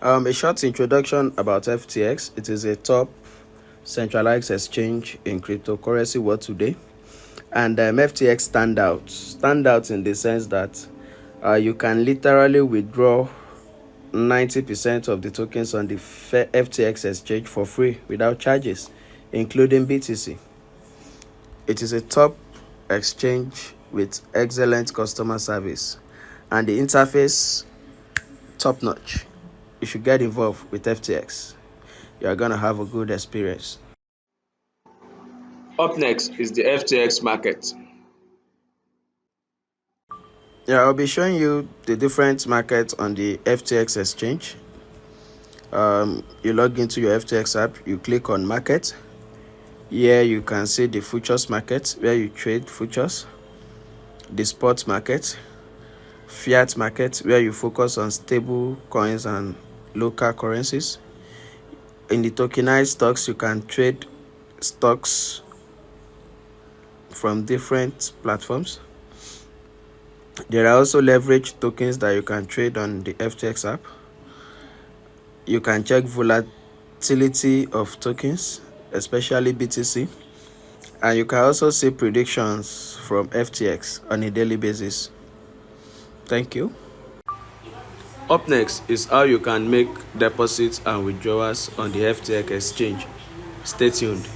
A short introduction about FTX. It is a top centralized exchange in cryptocurrency world today. And FTX stand out in the sense that you can literally withdraw 90% of the tokens on the FTX exchange for free without charges, including BTC. It is a top exchange with excellent customer service, and the interface top notch. You should get involved with FTX. You are gonna have a good experience. Up next is the FTX market. Yeah, I'll be showing you the different markets on the FTX exchange. You log into your FTX app, you click on market. Here you can see the futures market where you trade futures, the spot market, fiat market where you focus on stable coins and local currencies. In the tokenized stocks, you can trade stocks from different platforms. There are also leverage tokens that you can trade on the FTX app. You can check volatility of tokens, especially BTC, and you can also see predictions from FTX on a daily basis. Thank you. Up next is how you can make deposits and withdrawals on the FTX exchange. Stay tuned.